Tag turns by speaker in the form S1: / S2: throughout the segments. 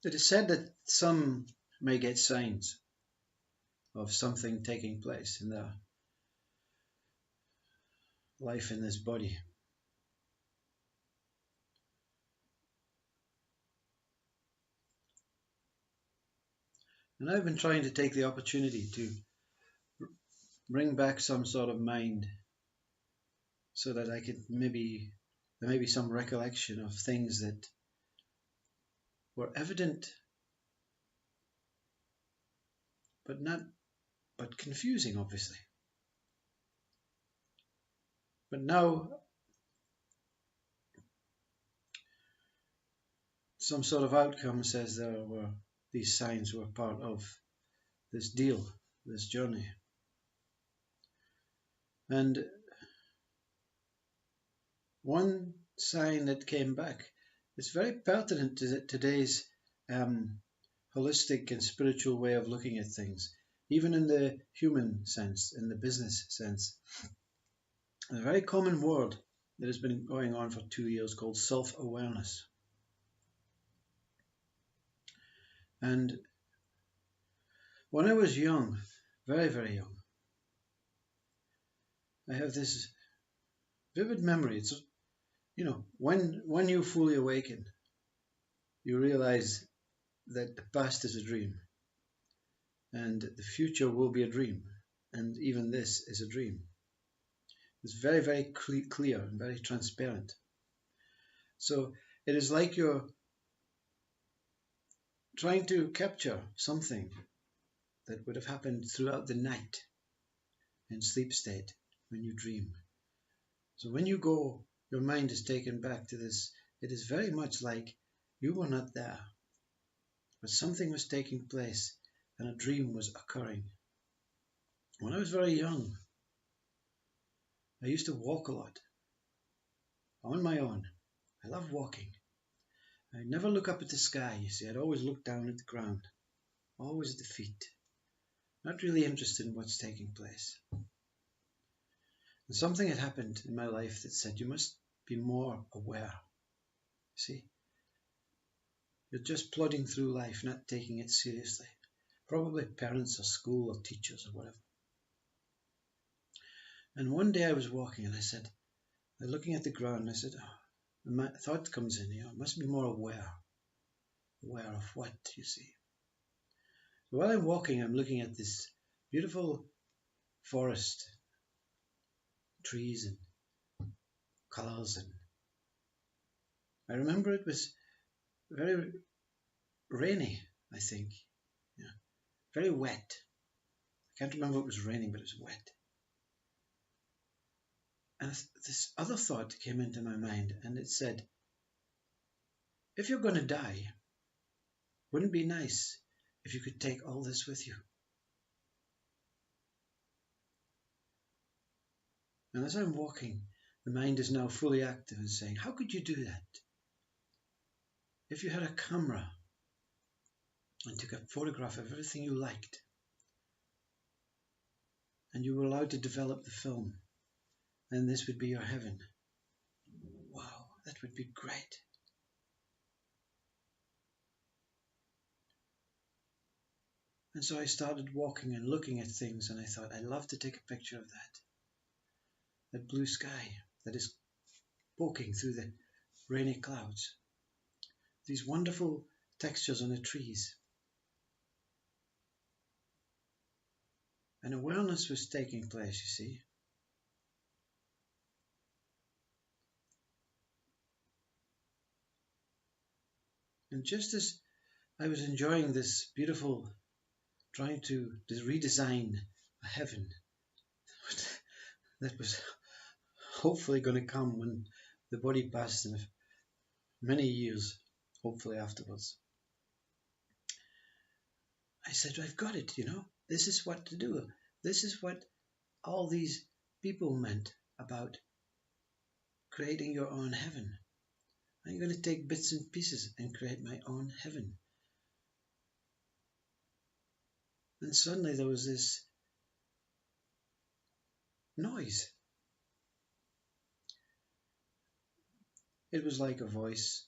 S1: It is said that some may get signs of something taking place in their life in this body. And I've been trying to take the opportunity to bring back some sort of mind so that I could there may be some recollection of things that were evident but confusing, obviously. But now some sort of outcome says these signs were part of this deal, this journey. And one sign that came back is very pertinent to today's holistic and spiritual way of looking at things, even in the human sense, in the business sense. A very common word that has been going on for 2 years called self-awareness. And when I was young, very, very young, I have this vivid memory. It's, when you fully awaken, you realize that the past is a dream and the future will be a dream, and even this is a dream. It's very, very clear and very transparent. So it is like you're trying to capture something that would have happened throughout the night in sleep state when you dream. So when you go, your mind is taken back to this. It is very much like you were not there, but something was taking place and a dream was occurring. When I was very young, I used to walk a lot on my own. I love walking. I'd never look up at the sky, you see. I'd always look down at the ground, always at the feet, not really interested in what's taking place. And something had happened in my life that said you must be more aware. See, you're just plodding through life, not taking it seriously. Probably parents or school or teachers or whatever. And one day I was walking and I said, looking at the ground, and I said, my thought comes in, I must be more aware. Aware of what, you see. So while I'm walking, I'm looking at this beautiful forest, trees and colors, and I remember it was very rainy, I think. Yeah. Very wet. I can't remember it was raining, but it was wet. And this other thought came into my mind, and it said, if you're going to die, wouldn't it be nice if you could take all this with you? And as I'm walking, the mind is now fully active and saying, how could you do that? If you had a camera and took a photograph of everything you liked, and you were allowed to develop the film, then this would be your heaven. Wow, that would be great. And so I started walking and looking at things, and I thought, I'd love to take a picture of that blue sky that is poking through the rainy clouds, these wonderful textures on the trees. And awareness was taking place, you see. And just as I was enjoying this beautiful, trying to redesign a heaven that was hopefully going to come when the body passed in many years, hopefully afterwards, I said, I've got it, This is what to do. This is what all these people meant about creating your own heaven. I'm going to take bits and pieces and create my own heaven. And suddenly there was this noise. It was like a voice,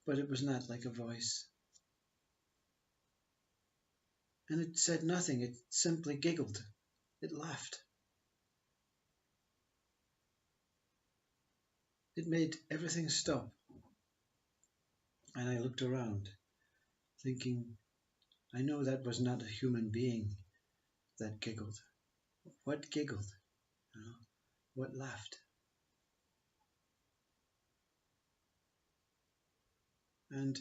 S1: but it was not like a voice. And it said nothing, it simply giggled. It laughed. It made everything stop. And I looked around, thinking, I know that was not a human being that giggled. What giggled? You know, what laughed? And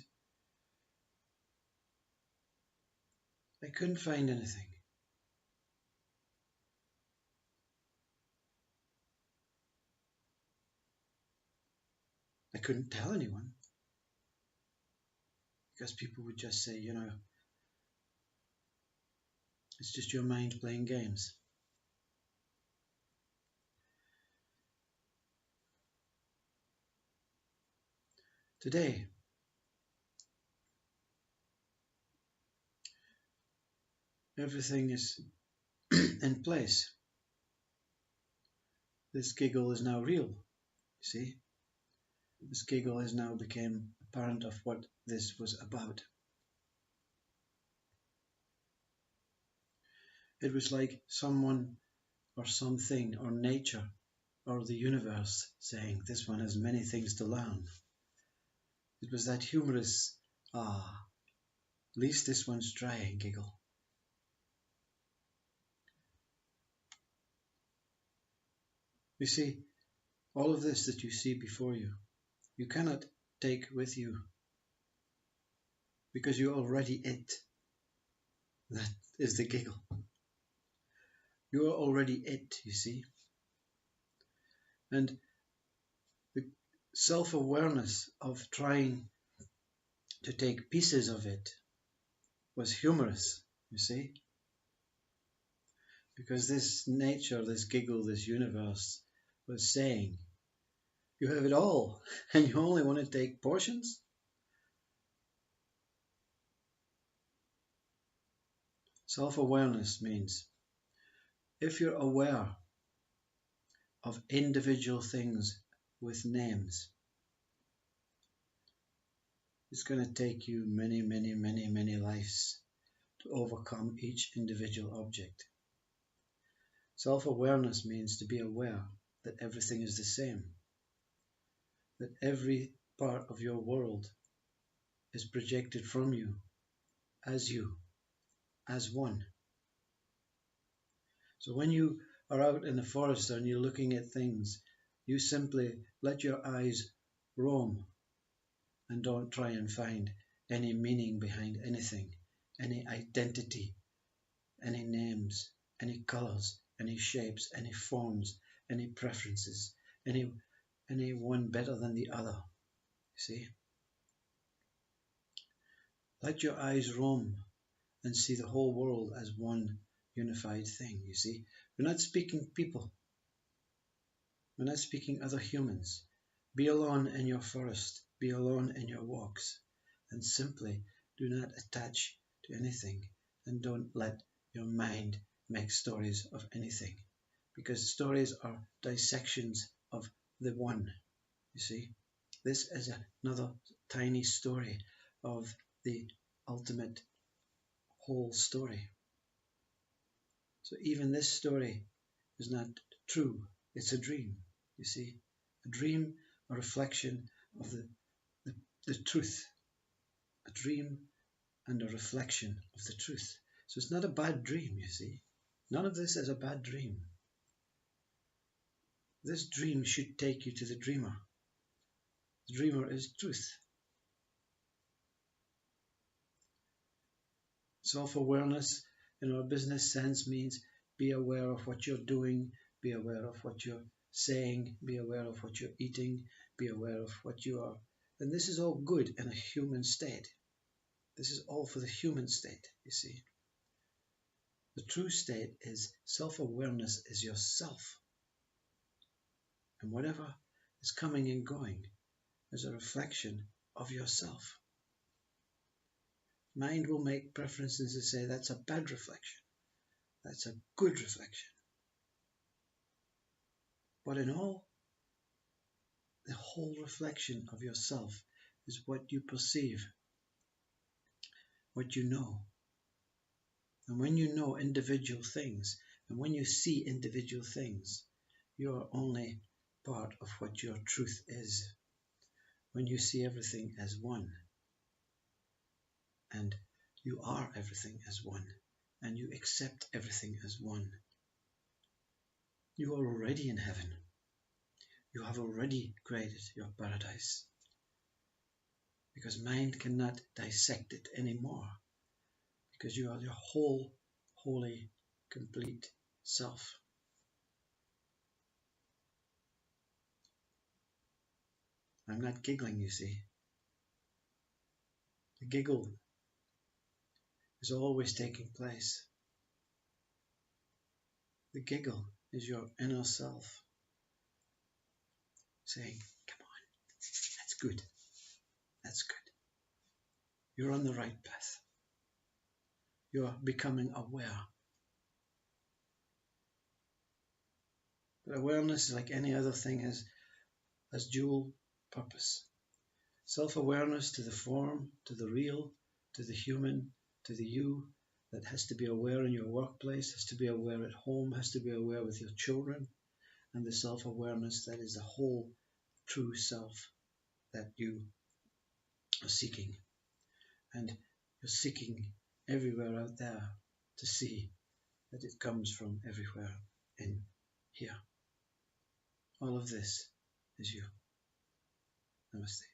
S1: I couldn't find anything. I couldn't tell anyone because people would just say, it's just your mind playing games. Today, everything is in place. This giggle is now real, you see. This giggle has now become apparent of what this was about. It was like someone or something or nature or the universe saying, this one has many things to learn. It was that humorous, at least this one's trying giggle. You see, all of this that you see before you, you cannot take with you because you're already it. That is the giggle. You are already it, you see. And the self-awareness of trying to take pieces of it was humorous, you see. Because this nature, this giggle, this universe was saying, you have it all and you only want to take portions? Self-awareness means if you're aware of individual things with names, it's going to take you many, many, many, many lives to overcome each individual object. Self-awareness means to be aware that everything is the same, that every part of your world is projected from you, as one. So when you are out in the forest and you're looking at things, you simply let your eyes roam and don't try and find any meaning behind anything, any identity, any names, any colors, any shapes, any forms, any preferences, any one better than the other. You see? Let your eyes roam and see the whole world as one unified thing, you see? We're not speaking people. We're not speaking other humans. Be alone in your forest. Be alone in your walks. And simply do not attach to anything. And don't let your mind make stories of anything. Because stories are dissections of the one, you see? This is another tiny story of the ultimate whole story. So even this story is not true. It's a dream, you see. A dream, a reflection of the truth. A dream and a reflection of the truth. So it's not a bad dream, you see. None of this is a bad dream. This dream should take you to the dreamer. The dreamer is truth. Self-awareness in our business sense means be aware of what you're doing, be aware of what you're saying, be aware of what you're eating, be aware of what you are. And this is all good in a human state. This is all for the human state, you see. The true state is self-awareness is yourself. And whatever is coming and going is a reflection of yourself. Mind will make preferences and say that's a bad reflection. That's a good reflection. But in all, the whole reflection of yourself is what you perceive, what you know. And when you know individual things, and when you see individual things, you are only part of what your truth is. When you see everything as one, and you are everything as one, and you accept everything as one, you are already in heaven. You have already created your paradise. Because mind cannot dissect it anymore. Because you are your whole, holy, complete self. I'm not giggling, you see. The giggle is always taking place. The giggle is your inner self saying, come on, that's good, that's good. You're on the right path. You're becoming aware. But awareness, like any other thing, has dual purpose. Self-awareness to the form, to the real, to the human, to the you, that has to be aware in your workplace, has to be aware at home, has to be aware with your children, and the self-awareness that is the whole true self that you are seeking. And you're seeking everywhere out there to see that it comes from everywhere in here. All of this is you. Namaste.